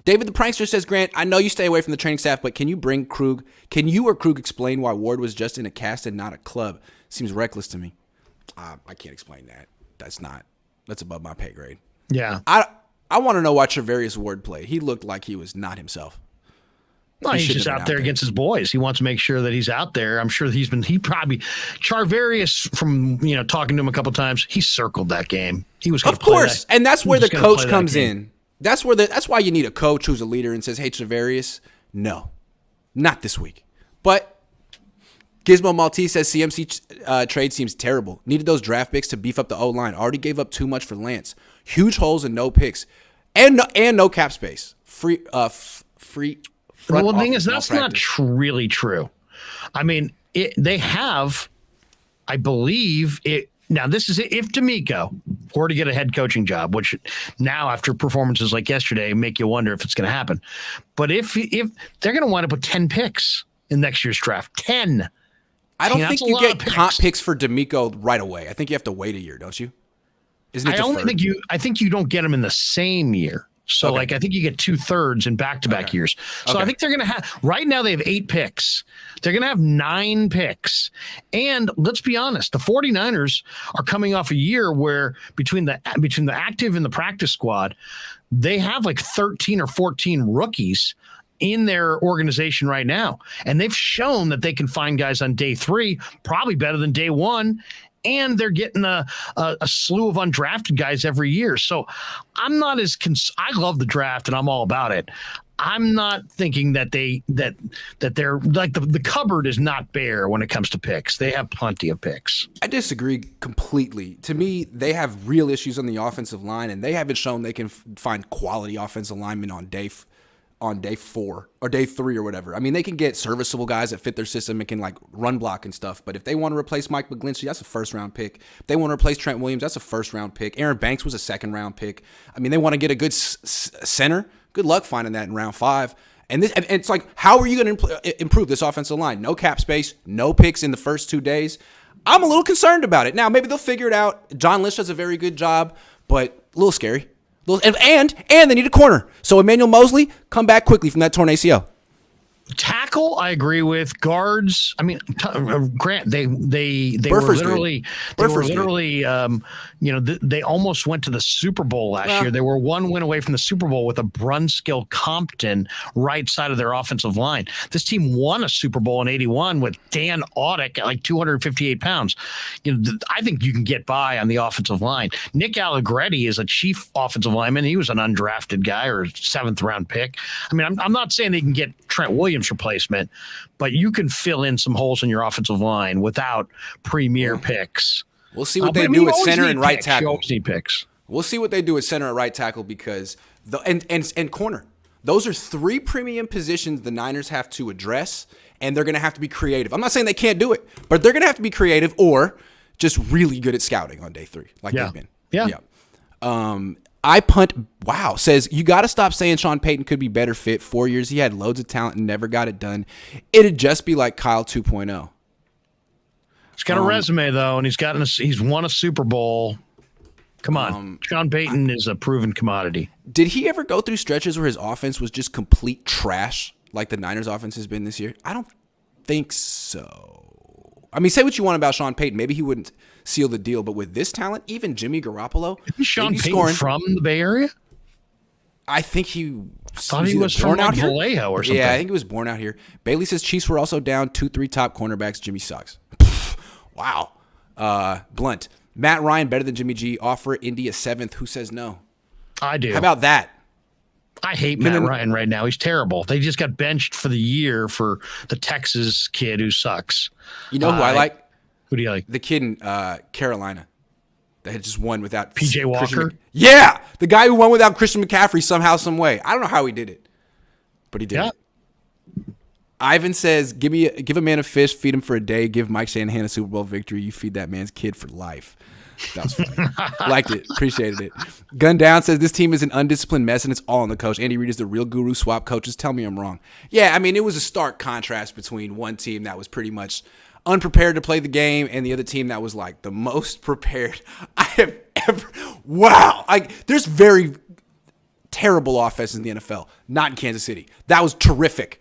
David the Prankster says, Grant, I know you stay away from the training staff, but can you bring Krug? Can you or Krug explain why Ward was just in a cast and not a club? Seems reckless to me. I can't explain that. That's above my pay grade. Yeah. I want to know why Travarius Ward played. He looked like he was not himself. No, he's just out there against his boys. He wants to make sure that he's out there. I'm sure Charvarius, from talking to him a couple times, he circled that game. He was of course, and that's where the coach comes in. That's why you need a coach who's a leader and says, "Hey, Charvarius, no, not this week." But Gizmo Maltese says CMC trade seems terrible. Needed those draft picks to beef up the O line. Already gave up too much for Lance. Huge holes and no picks, and no cap space. Free. Well, the thing is, that's not really true. I mean, they have, I believe it. Now, this is if D'Amico were to get a head coaching job, which now after performances like yesterday make you wonder if it's going to happen. But if they're going to wind up with 10 picks in next year's draft, 10. I don't think you get comp picks for D'Amico right away. I think you have to wait a year, don't you? Isn't it deferred? I think you don't get them in the same year. So, I think you get 2/3 in back-to-back years. So I think they're going to have – right now they have 8 picks. They're going to have 9 picks. And let's be honest, the 49ers are coming off a year where between the active and the practice squad, they have like 13 or 14 rookies in their organization right now. And they've shown that they can find guys on day 3, probably better than day 1. And they're getting a slew of undrafted guys every year. So I'm not as I love the draft and I'm all about it. I'm not thinking that they're like the cupboard is not bare when it comes to picks. They have plenty of picks. I disagree completely. To me, they have real issues on the offensive line, and they haven't shown they can find quality offensive linemen on day 4 or day 3 or whatever. I mean, they can get serviceable guys that fit their system and can like run block and stuff. But if they want to replace Mike McGlinchey, that's a first-round pick. If they want to replace Trent Williams, that's a first-round pick. Aaron Banks was a second-round pick. I mean, they want to get a good center. Good luck finding that in round 5. And it's like, how are you going to improve this offensive line? No cap space, no picks in the first 2 days. I'm a little concerned about it. Now, maybe they'll figure it out. John Lynch does a very good job, but a little scary. And they need a corner. So Emmanuel Mosley, come back quickly from that torn ACL. Tackle, I agree with. Guards, I mean, Grant, they were literally, they almost went to the Super Bowl last year. They were 1 win away from the Super Bowl with a Brunskill Compton right side of their offensive line. This team won a Super Bowl in '81 with Dan Audick at like 258 pounds. I think you can get by on the offensive line. Nick Allegretti is a chief offensive lineman. He was an undrafted guy or 7th round pick. I mean, I'm not saying they can get Trent Williams replacement, but you can fill in some holes in your offensive line without premier picks. We'll see what they do at center and right tackle. You always need picks. We'll see what they do at center and right tackle because and corner. Those are 3 premium positions the Niners have to address, and they're going to have to be creative. I'm not saying they can't do it, but they're going to have to be creative or just really good at scouting on day 3, like they've been. Yeah. I punt. Wow, says you got to stop saying Sean Payton could be better fit. 4 years, he had loads of talent and never got it done. It'd just be like Kyle 2.0. He's got a resume though, and he's won a Super Bowl. Come on, Sean Payton is a proven commodity. Did he ever go through stretches where his offense was just complete trash, like the Niners' offense has been this year? I don't think so. I mean, say what you want about Sean Payton. Maybe he wouldn't seal the deal, but with this talent, even Jimmy Garoppolo, isn't Sean Payton from the Bay Area? I think he thought he was from like Vallejo or something. Yeah, I think he was born out here. Bailey says Chiefs were also down 2-3 top cornerbacks. Jimmy sucks. Wow. Blunt. Matt Ryan better than Jimmy G. Offer Indy a 7th. Who says no? I do. How about that? I hate Matt Ryan right now. He's terrible. They just got benched for the year for the Texas kid who sucks. You know who I like? Who do you like? The kid in Carolina that had just won without PJ Walker. Yeah, the guy who won without Christian McCaffrey somehow, some way. I don't know how he did it, but he did. Yeah. Ivan says, "Give a man a fish, feed him for a day. Give Mike Shanahan a Super Bowl victory. You feed that man's kid for life." That was funny. Liked it. Appreciated it. Gun Down says, "This team is an undisciplined mess, and it's all on the coach. Andy Reid is the real guru. Swap coaches. Tell me I'm wrong." Yeah, I mean, it was a stark contrast between one team that was pretty much unprepared to play the game and the other team that was like the most prepared I have ever. Wow. There's very terrible offenses in the NFL, not in Kansas City. That was terrific.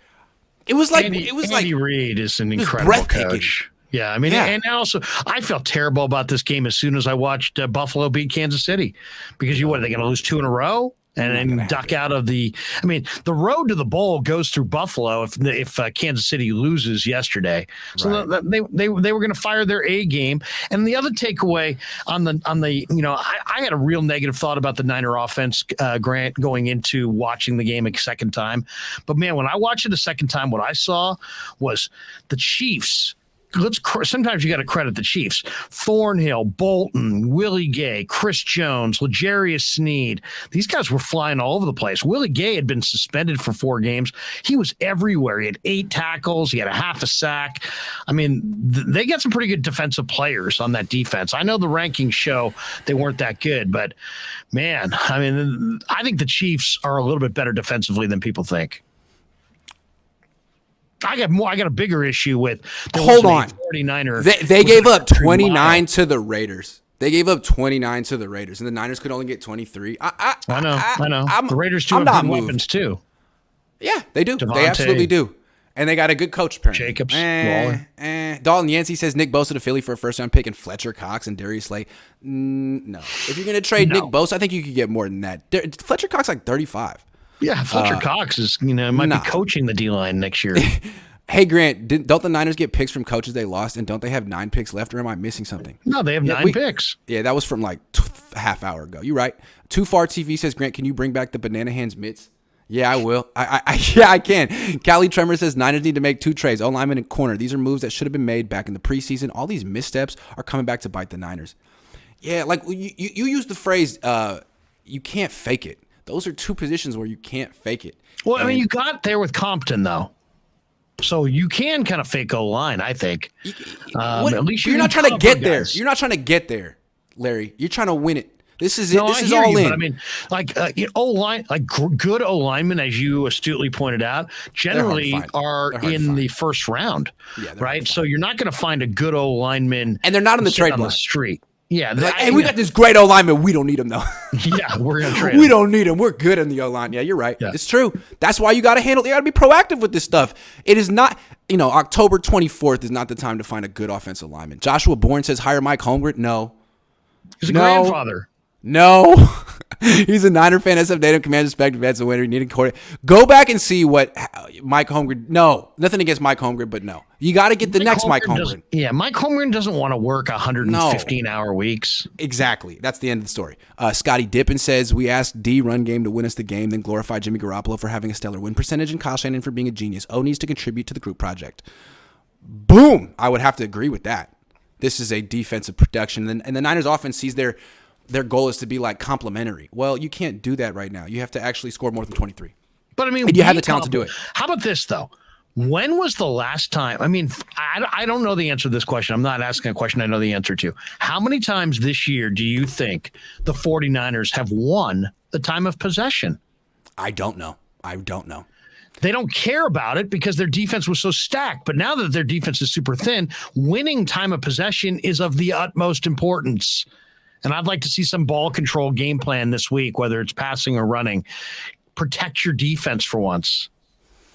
It was like Andy Reid is an incredible breathtaking coach. Yeah, I mean, and also I felt terrible about this game as soon as I watched Buffalo beat Kansas City, because are they going to lose 2 in a row and then duck out of the? I mean, the road to the bowl goes through Buffalo if Kansas City loses yesterday. So they were going to fire their A game. And the other takeaway on the I had a real negative thought about the Niner offense, Grant, going into watching the game a second time. But man, when I watched it a second time, what I saw was the Chiefs. Sometimes you got to credit the Chiefs. Thornhill, Bolton, Willie Gay, Chris Jones, L'Jarius Sneed. These guys were flying all over the place. Willie Gay had been suspended for 4 games. He was everywhere. He had 8 tackles. He had a half a sack. I mean, they got some pretty good defensive players on that defense. I know the rankings show they weren't that good, but man, I mean, I think the Chiefs are a little bit better defensively than people think. I got a bigger issue with. Hold on. 49er. They gave up 29 to the Raiders. They gave up 29 to the Raiders, and the Niners could only get 23. I know. The Raiders do have good weapons too. Yeah, they do. They absolutely do. And they got a good coach, apparently. Jacobs, Waller. Dalton Yancey says Nick Bosa to Philly for a first-round pick and Fletcher Cox and Darius Slay. No. If you're going to trade Nick Bosa, I think you could get more than that. Fletcher Cox like 35. Yeah, Fletcher Cox is, might be coaching the D-line next year. Hey, Grant, don't the Niners get picks from coaches they lost, and don't they have 9 picks left, or am I missing something? No, they have 9 picks. Yeah, that was from like half hour ago. You're right. Too Far TV says, Grant, can you bring back the banana hands mitts? Yeah, I will. I can. Callie Tremor says Niners need to make 2 trades, O-lineman and corner. These are moves that should have been made back in the preseason. All these missteps are coming back to bite the Niners. Yeah, like you used the phrase, you can't fake it. Those are 2 positions where you can't fake it. Well, I mean, you got there with Compton, though. So you can kind of fake O-line, I think. At least you're not trying to get there. You're not trying to get there, Larry. You're trying to win it. This is it. This is all in. But I mean, like O-line, like good O-linemen, as you astutely pointed out, generally are in the first round, right? So you're not going to find a good O-lineman, and they're not on the trade on the street. Yeah, we got this great O-lineman. We don't need him, though. Yeah, we're going to trade him. We don't need him. We're good in the O-line. Yeah, you're right. Yeah. It's true. That's why you got to handle. You got to be proactive with this stuff. It is not, October 24th is not the time to find a good offensive lineman. Joshua Bourne says hire Mike Holmgren. No. He's a grandfather. No. He's a Niner fan. SF native, commands respect, advance the winner. You need a quarter. Go back and see what Mike Holmgren. No, nothing against Mike Holmgren, but no. You got to get the next Mike Holmgren. Yeah, Mike Holmgren doesn't want to work 115-hour weeks. Exactly. That's the end of the story. Scotty Dippin says, we asked D run game to win us the game, then glorify Jimmy Garoppolo for having a stellar win percentage and Kyle Shanahan for being a genius. O needs to contribute to the group project. Boom. I would have to agree with that. This is a defensive production. And the Niners offense sees their goal is to be like complimentary. Well, you can't do that right now. You have to actually score more than 23. But I mean, and you have the talent to do it. How about this, though? When was the last time? I mean, I don't know the answer to this question. I'm not asking a question I know the answer to. How many times this year do you think the 49ers have won the time of possession? I don't know. They don't care about it because their defense was so stacked. But now that their defense is super thin, winning time of possession is of the utmost importance. And I'd like to see some ball control game plan this week, whether it's passing or running. Protect your defense for once.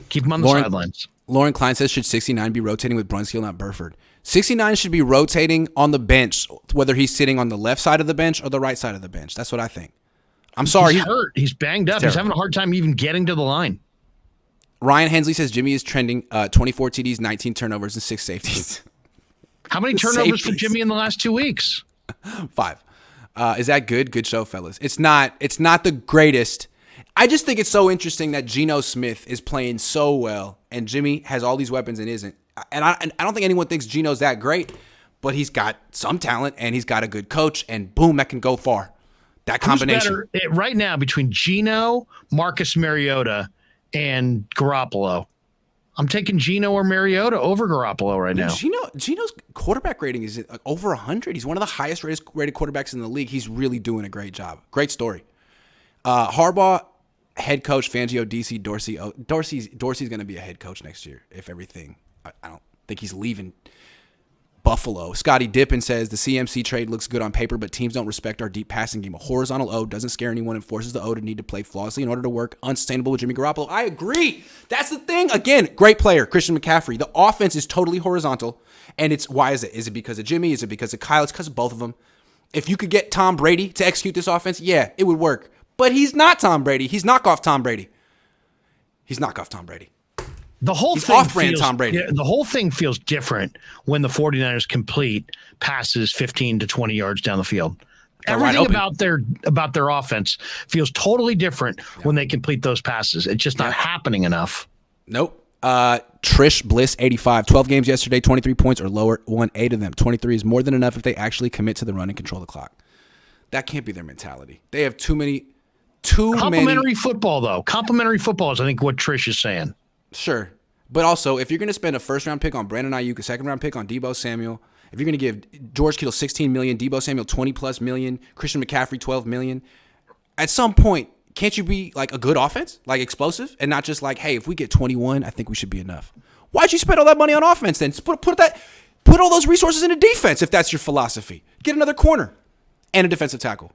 Keep them on the sidelines. Lauren Klein says, should 69 be rotating with Brunskill, not Burford? 69 should be rotating on the bench, whether he's sitting on the left side of the bench or the right side of the bench. That's what I think. I'm sorry. He's hurt. He's banged up. He's having a hard time even getting to the line. Ryan Hensley says Jimmy is trending 24 TDs, 19 turnovers, and 6 safeties. How many turnovers for Jimmy in the last 2 weeks? 5. Is that good? Good show, fellas. It's not the greatest. I just think it's so interesting that Geno Smith is playing so well and Jimmy has all these weapons and isn't. And I don't think anyone thinks Geno's that great, but he's got some talent and he's got a good coach, and boom, that can go far. That combination. Who's better right now between Geno, Marcus Mariota, and Garoppolo? I'm taking Geno or Mariota over Garoppolo right now. Geno's quarterback rating is over 100. He's one of the highest rated quarterbacks in the league. He's really doing a great job. Great story. Harbaugh, head coach, Fangio, DC, Dorsey. Dorsey's going to be a head coach next year if everything. I don't think he's leaving. Buffalo. Scotty Dippin says the CMC trade looks good on paper, but teams don't respect our deep passing game. A horizontal O doesn't scare anyone and forces the O to need to play flawlessly in order to work. Unsustainable with Jimmy Garoppolo. I agree. That's the thing. Again, great player, Christian McCaffrey. The offense is totally horizontal, and why is it? Is it because of Jimmy? Is it because of Kyle? It's because of both of them. If you could get Tom Brady to execute this offense, yeah, it would work. But he's not Tom Brady. He's knockoff Tom Brady. The whole He's thing off-brand feels, Tom Brady. The whole thing feels different when the 49ers complete passes 15 to 20 yards down the field. Everything about their offense feels totally different when they complete those passes. It's just not happening enough. Nope. Trish Bliss 85, 12 games yesterday, 23 points or lower, won 8 of them. 23 is more than enough if they actually commit to the run and control the clock. That can't be their mentality. They have too many. Complementary football, though. Complementary football is, I think, what Trish is saying. Sure. But also, if you're going to spend a first-round pick on Brandon Ayuk, a second-round pick on Deebo Samuel, if you're going to give George Kittle $16 million, Deebo Samuel $20+ million, Christian McCaffrey $12 million, at some point, can't you be like a good offense, like explosive, and not just like, hey, if we get 21, I think we should be enough. Why'd you spend all that money on offense then? Put all those resources into defense if that's your philosophy. Get another corner and a defensive tackle.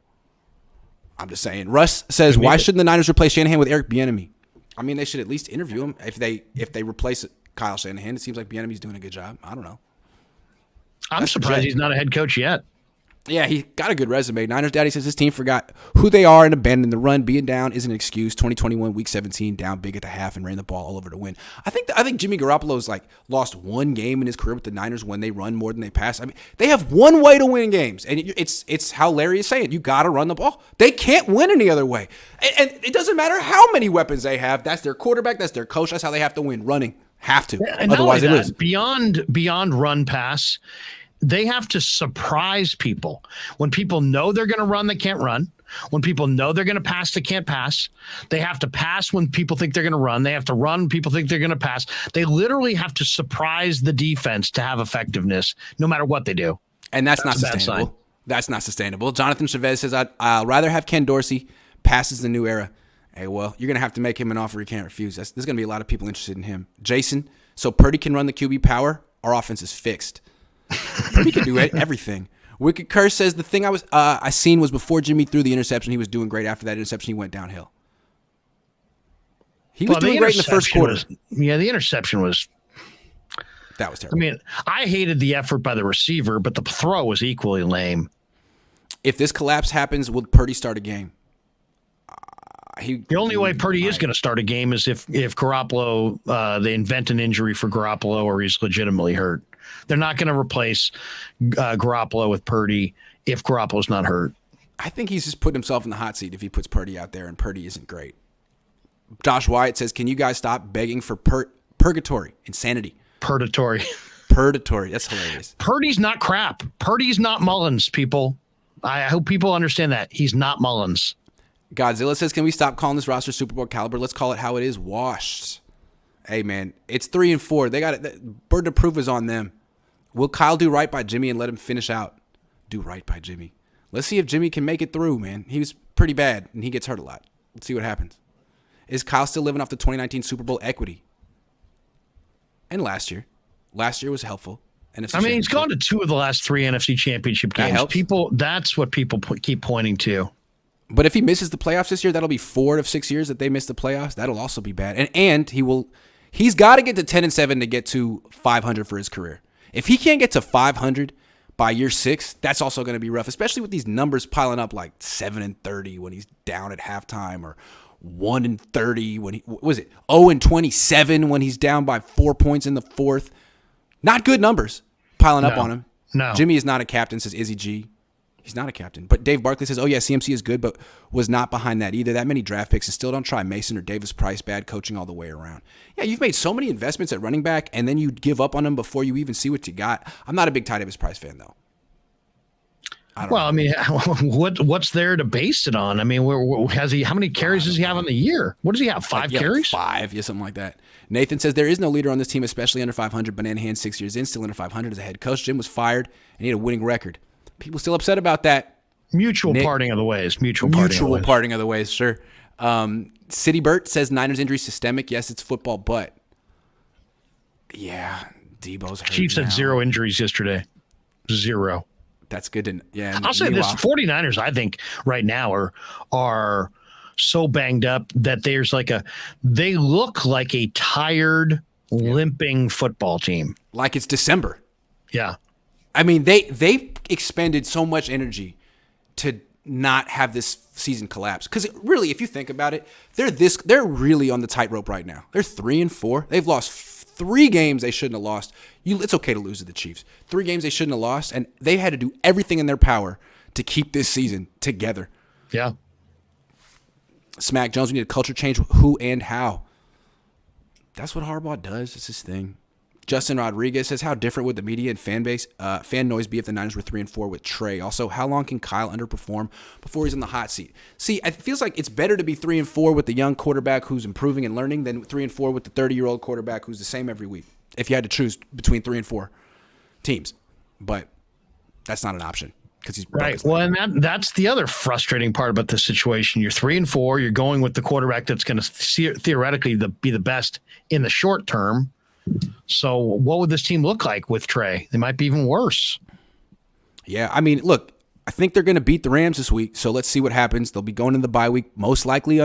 I'm just saying. Russ says, why shouldn't the Niners replace Shanahan with Eric Bieniemy? I mean, they should at least interview him. If they replace Kyle Shanahan, it seems like Bieniemy's doing a good job. I don't know. I'm surprised he's not a head coach yet. Yeah, he got a good resume. Niners daddy says his team forgot who they are and abandoned the run. Being down isn't an excuse. 2021 week 17, down big at the half and ran the ball all over to win. I think Jimmy Garoppolo's like lost one game in his career with the Niners when they run more than they pass. I mean, they have one way to win games, and it's how Larry is saying. You got to run the ball. They can't win any other way. And it doesn't matter how many weapons they have. That's their quarterback. That's their coach. That's how they have to win. Running. Have to. And otherwise they lose. Beyond run pass, they have to surprise people. When people know they're going to run, they can't run. When people know they're going to pass, they can't pass. They have to pass when people think they're going to run. They have to run when people think they're going to pass. They literally have to surprise the defense to have effectiveness, no matter what they do. And that's not sustainable. That's not sustainable. Jonathan Chavez says, I'll rather have Ken Dorsey. Passes the new era. Hey, well, you're going to have to make him an offer he can't refuse. There's going to be a lot of people interested in him. Jason, so Purdy can run the QB power. Our offense is fixed. Purdy can do everything. Wicked Curse says the thing I seen was before Jimmy threw the interception. He was doing great. After that interception, he went downhill. He was doing great in the first quarter. The interception was. That was terrible. I mean, I hated the effort by the receiver, but the throw was equally lame. If this collapse happens, will Purdy start a game? The only way Purdy is going to start a game is if Garoppolo, they invent an injury for Garoppolo or he's legitimately hurt. They're not going to replace Garoppolo with Purdy if Garoppolo's not hurt. I think he's just putting himself in the hot seat if he puts Purdy out there and Purdy isn't great. Josh Wyatt says, can you guys stop begging for purgatory, insanity? Purgatory. That's hilarious. Purdy's not crap. Purdy's not Mullins, people. I hope people understand that. He's not Mullins. Godzilla says, can we stop calling this roster Super Bowl caliber? Let's call it how it is, washed. Hey, man, it's 3-4. They got it. Burden of proof is on them. Will Kyle do right by Jimmy and let him finish out? Do right by Jimmy. Let's see if Jimmy can make it through, man. He was pretty bad, and he gets hurt a lot. Let's see what happens. Is Kyle still living off the 2019 Super Bowl equity? And last year. Last year was helpful. He's gone to 2 of the last 3 NFC Championship games. That's what people keep pointing to. But if he misses the playoffs this year, that'll be 4 of 6 years that they miss the playoffs. That'll also be bad. And he's got to get to 10-7 to get to 500 for his career. If he can't get to 500 by year 6, that's also going to be rough, especially with these numbers piling up like 7-30 when he's down at halftime, or 1-30 when 0-27 when he's down by 4 points in the fourth. Not good numbers piling up on him. No. Jimmy is not a captain, says Izzy G. He's not a captain. But Dave Barkley says, oh, yeah, CMC is good, but was not behind that either. That many draft picks, and still don't try Mason or Davis Price. Bad coaching all the way around. Yeah, you've made so many investments at running back, and then you give up on them before you even see what you got. I'm not a big Ty Davis Price fan, though. I mean, what's there to base it on? I mean, how many carries does he have on the year? What does he have, 5 carries? 5, something like that. Nathan says, there is no leader on this team, especially under 500. Banana Hands 6 years in, still under 500 as a head coach. Jim was fired, and he had a winning record. People still upset about that. Mutual parting of the ways. Mutual parting of the ways, sure. City Bert says Niners injury systemic. Yes, it's football, but yeah, Debo's hurt. Chiefs had 0 injuries yesterday. Zero. That's good to yeah. I'll say this: 49ers, I think, right now are so banged up that they look like a tired, limping football team. Like it's December. Yeah. I mean, they expended so much energy to not have this season collapse. Because really, if you think about it, they're really on the tightrope right now. They're 3-4. They've lost 3 games they shouldn't have lost. It's okay to lose to the Chiefs. 3 games they shouldn't have lost, and they had to do everything in their power to keep this season together. Yeah. Smack Jones, we need a culture change. Who and how? That's what Harbaugh does. It's his thing. Justin Rodriguez says, how different would the media and fan noise be if the Niners were 3-4 with Trey? Also, how long can Kyle underperform before he's in the hot seat? See, it feels like it's better to be 3-4 with the young quarterback who's improving and learning than 3-4 with the 30-year-old quarterback who's the same every week. If you had to choose between 3 and 4 teams, but that's not an option because he's right. Well, and that's the other frustrating part about this situation. You're 3-4. You're going with the quarterback that's going to theoretically be the best in the short term. So what would this team look like with Trey? They might be even worse. Yeah, I mean, look, I think they're going to beat the Rams this week, so let's see what happens. They'll be going in the bye week, most likely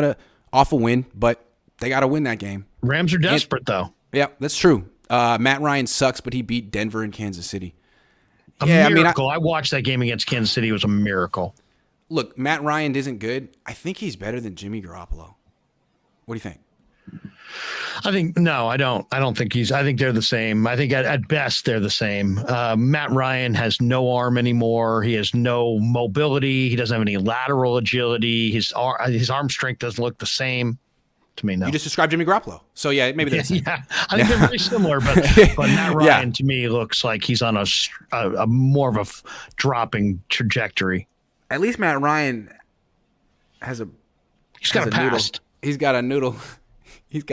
off a win, but they got to win that game. Rams are desperate, though. Yeah, that's true. Matt Ryan sucks, but he beat Denver and Kansas City. A miracle. I watched that game against Kansas City. It was a miracle. Look, Matt Ryan isn't good. I think he's better than Jimmy Garoppolo. What do you think? I don't think I think they're the same. I think at best they're the same. Matt Ryan has no arm anymore. He has no mobility. He doesn't have any lateral agility. His arm strength doesn't look the same to me. No. You just described Jimmy Garoppolo. So yeah, maybe they're the same. Yeah, I think they're very similar, but Matt Ryan to me looks like he's on a more of a dropping trajectory. At least Matt Ryan has he's got a past. He's got a noodle. He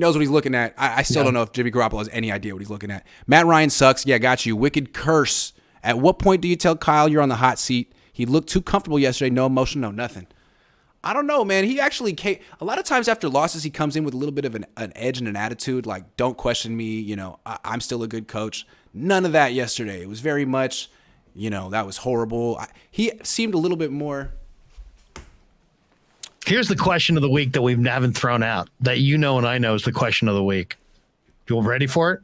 knows what he's looking at. I still don't know if Jimmy Garoppolo has any idea what he's looking at. Matt Ryan sucks. Yeah, got you. Wicked curse. At what point do you tell Kyle you're on the hot seat? He looked too comfortable yesterday. No emotion, no nothing. I don't know, man. He actually came. A lot of times after losses, he comes in with a little bit of an edge and an attitude, like, don't question me. I'm still a good coach. None of that yesterday. It was very much, that was horrible. He seemed a little bit more. Here's the question of the week that we haven't thrown out that and I know is the question of the week. You all ready for it?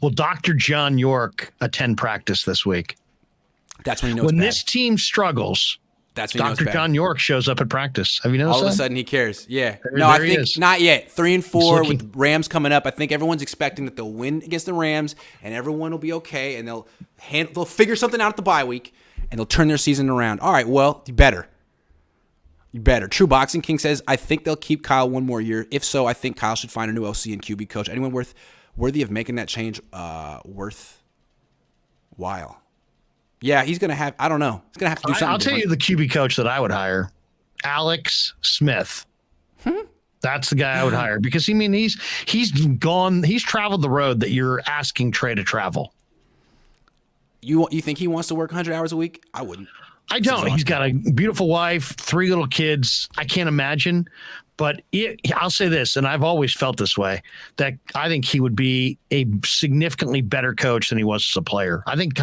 Will Dr. John York attend practice this week? That's when he knows when bad. This team struggles. That's when Dr. John York shows up at practice. Have you noticed all of a sudden he cares? Yeah. I think not yet. 3-4 with the Rams coming up. I think everyone's expecting that they'll win against the Rams and everyone will be okay and they'll figure something out at the bye week and they'll turn their season around. All right, well, you better. True Boxing King says, I think they'll keep Kyle one more year. If so, I think Kyle should find a new OC and QB coach. Anyone worthy of making that change worthwhile? Yeah, he's going to have, I don't know. He's going to have to do something I'll tell you the QB coach that I would hire, Alex Smith. That's the guy I would hire because, he's traveled the road that you're asking Trey to travel. You think he wants to work 100 hours a week? I wouldn't. I don't. He's got a beautiful wife, 3 little kids. I can't imagine. But I'll say this, and I've always felt this way, that I think he would be a significantly better coach than he was as a player. I think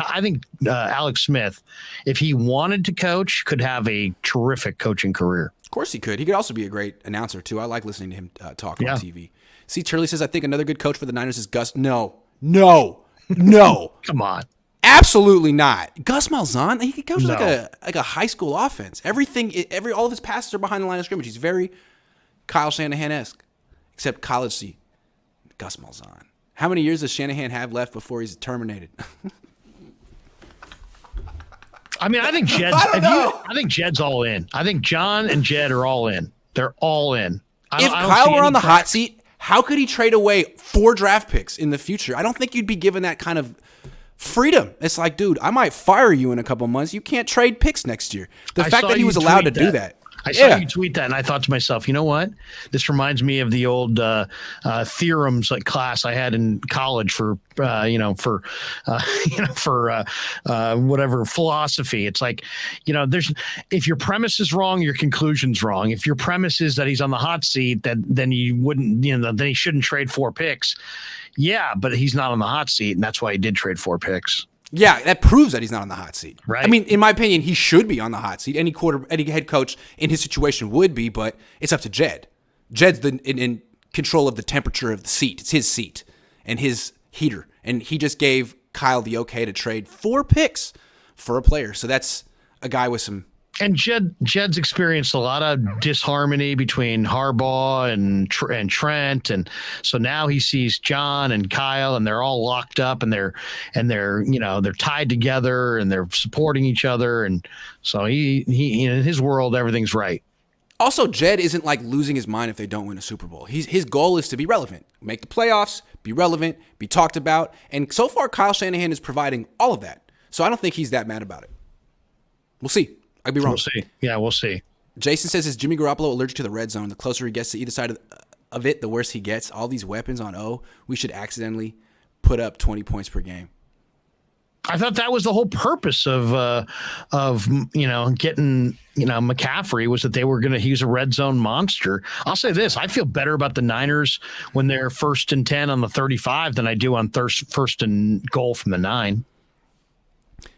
Alex Smith, if he wanted to coach, could have a terrific coaching career. Of course he could. He could also be a great announcer, too. I like listening to him talk on TV. See, Turley says, I think another good coach for the Niners is Gus. No. Come on. Absolutely not. Gus Malzahn, he coaches like a high school offense. All of his passes are behind the line of scrimmage. He's very Kyle Shanahan-esque, except college C. Gus Malzahn. How many years does Shanahan have left before he's terminated? I think Jed's. I think Jed's all in. I think John and Jed are all in. They're all in. If Kyle were on the hot seat, how could he trade away 4 draft picks in the future? I don't think you'd be given that kind of freedom. It's like, dude, I might fire you in a couple months. You can't trade picks next year. The fact that he was allowed to do that. I saw you tweet that, and I thought to myself, you know what? This reminds me of the old theorems like class I had in college for whatever philosophy. It's like, if your premise is wrong, your conclusion's wrong. If your premise is that he's on the hot seat, then you wouldn't, then he shouldn't trade 4 picks. Yeah, but he's not on the hot seat, and that's why he did trade 4 picks. Yeah, that proves that he's not on the hot seat. Right. I mean, in my opinion, he should be on the hot seat. Any head coach in his situation would be, but it's up to Jed. Jed's in control of the temperature of the seat. It's his seat and his heater. And he just gave Kyle the okay to trade 4 picks for a player. So that's a guy with some... And Jed's experienced a lot of disharmony between Harbaugh and Trent, and so now he sees John and Kyle, and they're all locked up, and they're tied together, and they're supporting each other, and so he in his world everything's right. Also, Jed isn't like losing his mind if they don't win a Super Bowl. His goal is to be relevant, make the playoffs, be relevant, be talked about, and so far Kyle Shanahan is providing all of that. So I don't think he's that mad about it. We'll see. I'd be wrong. We'll see. Yeah, we'll see. Jason says, is Jimmy Garoppolo allergic to the red zone? The closer he gets to either side of it, the worse he gets. All these weapons on O, we should accidentally put up 20 points per game. I thought that was the whole purpose of getting McCaffrey, was that they were going to use a red zone monster. I'll say this: I feel better about the Niners when they're 1st and 10 on the 35 than I do on first and goal from the 9.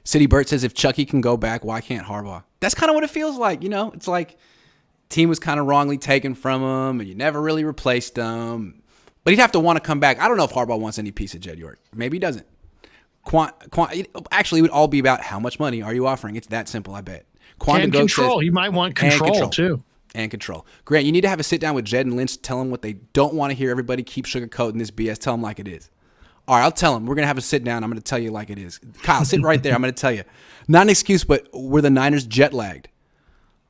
City Burt says, if Chucky can go back, why can't Harbaugh? That's kind of what it feels like. It's like team was kind of wrongly taken from him, and you never really replaced him. But he'd have to want to come back. I don't know if Harbaugh wants any piece of Jed York. Maybe he doesn't. Actually, it would all be about how much money are you offering. It's that simple, I bet. And control. He might want control, too. And control. Grant, you need to have a sit down with Jed and Lynch. Tell them what they don't want to hear. Everybody keep sugarcoating this BS. Tell them like it is. All right, I'll tell him. We're going to have a sit down. I'm going to tell you like it is. Kyle, sit right there. I'm going to tell you. Not an excuse, but were the Niners jet lagged?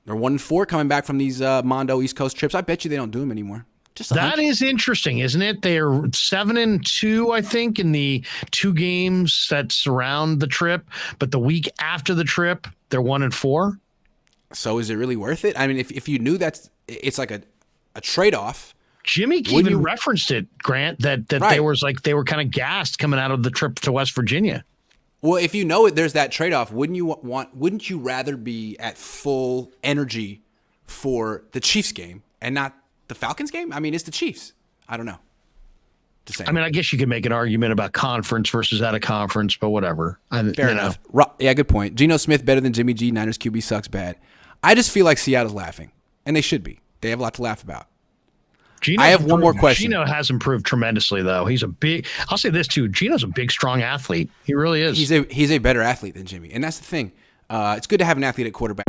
They're 1-4 coming back from these Mondo East Coast trips. I bet you they don't do them anymore. That is interesting, isn't it? They're 7-2, I think, in the 2 games that surround the trip. But the week after the trip, they're 1-4. So is it really worth it? I mean, if you knew it's like a trade-off. Jimmy even referenced it, Grant, that right. they were kind of gassed coming out of the trip to West Virginia. Well, if you know it, there's that trade-off. Wouldn't you rather be at full energy for the Chiefs game and not the Falcons game? I mean, it's the Chiefs. I don't know. I mean, I guess you could make an argument about conference versus out of conference, but whatever. Fair enough. Yeah, good point. Geno Smith better than Jimmy G. Niners QB sucks bad. I just feel like Seattle's laughing, and they should be. They have a lot to laugh about. I have one more question. Geno has improved tremendously, though. I'll say this, too. Geno's a big, strong athlete. He really is. He's a better athlete than Jimmy, and that's the thing. It's good to have an athlete at quarterback.